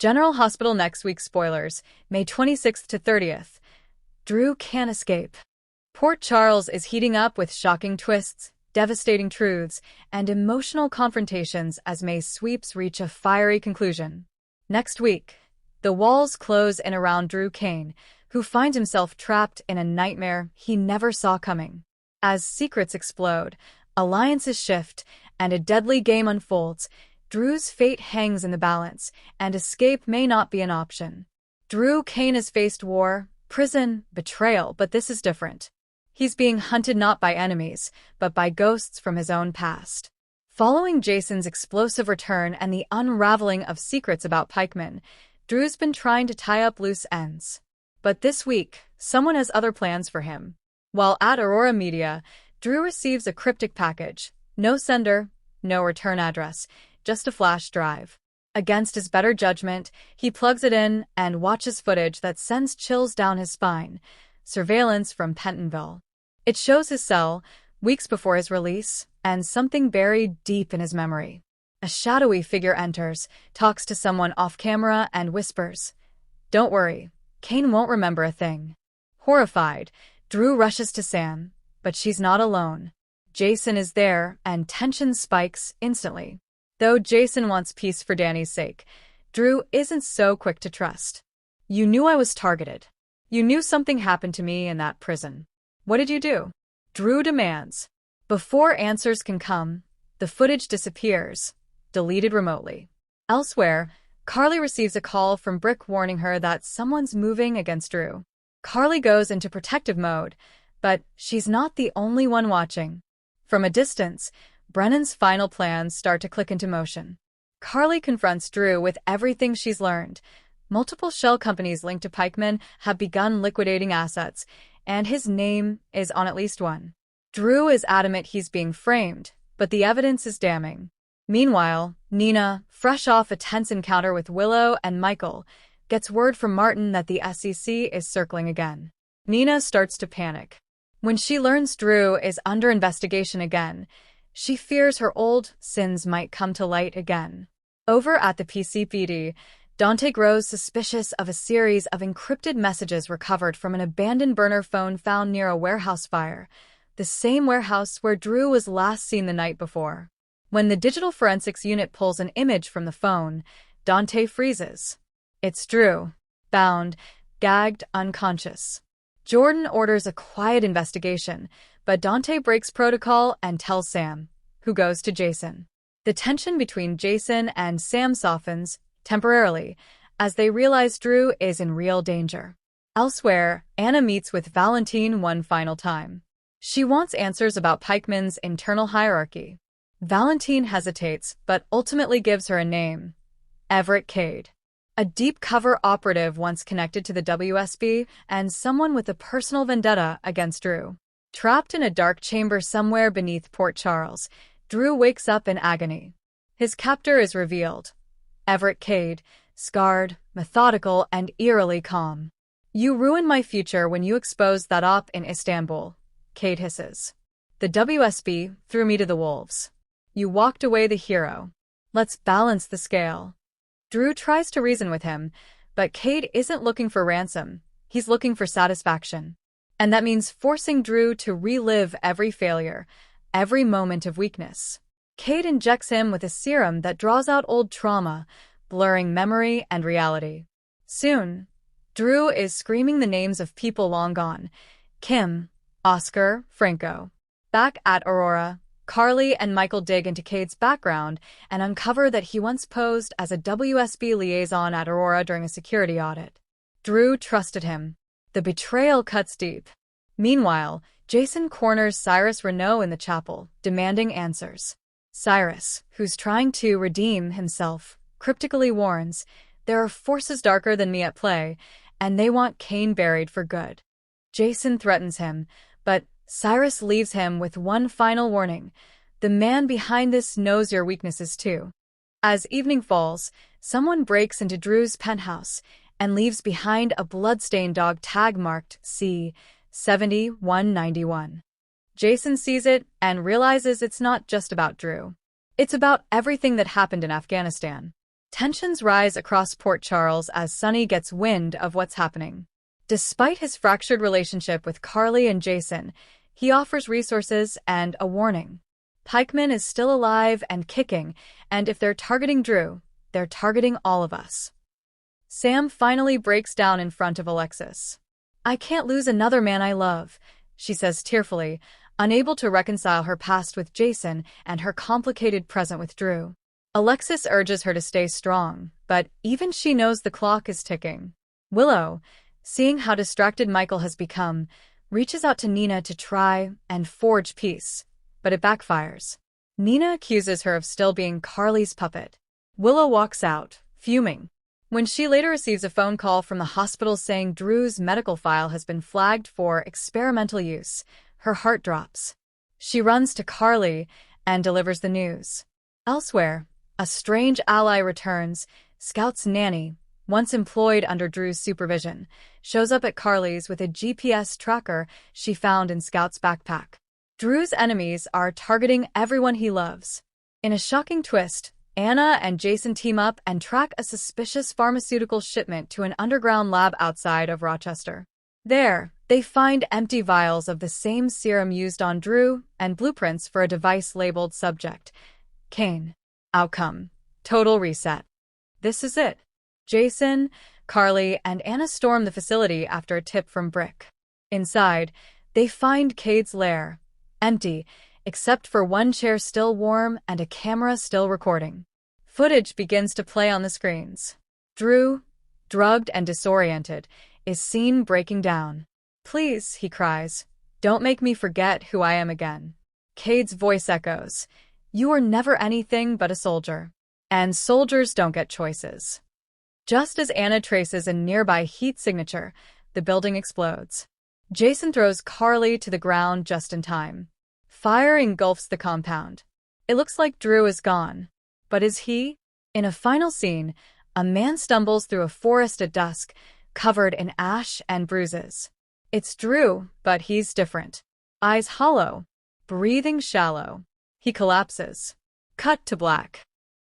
General Hospital next week spoilers, May 26th to 30th. Drew can't escape. Port Charles is heating up with shocking twists, devastating truths, and emotional confrontations as May's sweeps reach a fiery conclusion. Next week, the walls close in around Drew Cain, who finds himself trapped in a nightmare he never saw coming. As secrets explode, alliances shift, and a deadly game unfolds, Drew's fate hangs in the balance, and escape may not be an option. Drew Cain has faced war, prison, betrayal, but this is different. He's being hunted not by enemies, but by ghosts from his own past. Following Jason's explosive return and the unraveling of secrets about Pikeman, Drew's been trying to tie up loose ends. But this week, someone has other plans for him. While at Aurora Media, Drew receives a cryptic package. No sender, no return address, just a flash drive. Against his better judgment, he plugs it in and watches footage that sends chills down his spine. Surveillance from Pentonville. It shows his cell, weeks before his release, and something buried deep in his memory. A shadowy figure enters, talks to someone off-camera, and whispers, "Don't worry, Cain won't remember a thing." Horrified, Drew rushes to Sam, but she's not alone. Jason is there, and tension spikes instantly. Though Jason wants peace for Danny's sake, Drew isn't so quick to trust. "You knew I was targeted. You knew something happened to me in that prison. What did you do?" Drew demands. Before answers can come, the footage disappears, deleted remotely. Elsewhere, Carly receives a call from Brick warning her that someone's moving against Drew. Carly goes into protective mode, but she's not the only one watching. From a distance, Brennan's final plans start to click into motion. Carly confronts Drew with everything she's learned. Multiple shell companies linked to Pikeman have begun liquidating assets, and his name is on at least one. Drew is adamant he's being framed, but the evidence is damning. Meanwhile, Nina, fresh off a tense encounter with Willow and Michael, gets word from Martin that the SEC is circling again. Nina starts to panic. When she learns Drew is under investigation again, she fears her old sins might come to light again. Over at the PCPD, Dante grows suspicious of a series of encrypted messages recovered from an abandoned burner phone found near a warehouse fire, the same warehouse where Drew was last seen the night before. When the digital forensics unit pulls an image from the phone, Dante freezes. It's Drew, bound, gagged, unconscious. Jordan orders a quiet investigation, but Dante breaks protocol and tells Sam, who goes to Jason. The tension between Jason and Sam softens, temporarily, as they realize Drew is in real danger. Elsewhere, Anna meets with Valentine one final time. She wants answers about Pikeman's internal hierarchy. Valentine hesitates, but ultimately gives her a name: Everett Cade. A deep-cover operative once connected to the WSB and someone with a personal vendetta against Drew. Trapped in a dark chamber somewhere beneath Port Charles, Drew wakes up in agony. His captor is revealed: Everett Cade, scarred, methodical, and eerily calm. "You ruined my future when you exposed that op in Istanbul," Cade hisses. "The WSB threw me to the wolves. You walked away the hero. Let's balance the scale." Drew tries to reason with him, but Cade isn't looking for ransom. He's looking for satisfaction. And that means forcing Drew to relive every failure, every moment of weakness. Cade injects him with a serum that draws out old trauma, blurring memory and reality. Soon, Drew is screaming the names of people long gone: Kim, Oscar, Franco. Back at Aurora, Carly and Michael dig into Cade's background and uncover that he once posed as a WSB liaison at Aurora during a security audit. Drew trusted him. The betrayal cuts deep. Meanwhile, Jason corners Cyrus Renault in the chapel, demanding answers. Cyrus, who's trying to redeem himself, cryptically warns, "There are forces darker than me at play, and they want Cain buried for good." Jason threatens him, but Cyrus leaves him with one final warning: "The man behind this knows your weaknesses too." As evening falls, someone breaks into Drew's penthouse and leaves behind a bloodstained dog tag marked C-7191. Jason sees it and realizes it's not just about Drew. It's about everything that happened in Afghanistan. Tensions rise across Port Charles as Sonny gets wind of what's happening. Despite his fractured relationship with Carly and Jason, he offers resources and a warning. Pikeman is still alive and kicking, and if they're targeting Drew, they're targeting all of us. Sam finally breaks down in front of Alexis. "I can't lose another man I love," she says tearfully, unable to reconcile her past with Jason and her complicated present with Drew. Alexis urges her to stay strong, but even she knows the clock is ticking. Willow, seeing how distracted Michael has become, reaches out to Nina to try and forge peace, but it backfires. Nina accuses her of still being Carly's puppet. Willow walks out, fuming. When she later receives a phone call from the hospital saying Drew's medical file has been flagged for experimental use, her heart drops. She runs to Carly and delivers the news. Elsewhere, a strange ally returns. Scout's nanny, once employed under Drew's supervision, shows up at Carly's with a GPS tracker she found in Scout's backpack. Drew's enemies are targeting everyone he loves. In a shocking twist, Anna and Jason team up and track a suspicious pharmaceutical shipment to an underground lab outside of Rochester. There, they find empty vials of the same serum used on Drew and blueprints for a device labeled Subject Kane. Outcome: total reset. This is it. Jason, Carly, and Anna storm the facility after a tip from Brick. Inside, they find Cade's lair, empty, except for one chair still warm and a camera still recording. Footage begins to play on the screens. Drew, drugged and disoriented, is seen breaking down. "Please," he cries, "don't make me forget who I am again." Cade's voice echoes, "You were never anything but a soldier. And soldiers don't get choices." Just as Anna traces a nearby heat signature, the building explodes. Jason throws Carly to the ground just in time. Fire engulfs the compound. It looks like Drew is gone. But is he? In a final scene, a man stumbles through a forest at dusk, covered in ash and bruises. It's Drew, but he's different. Eyes hollow, breathing shallow. He collapses. Cut to black.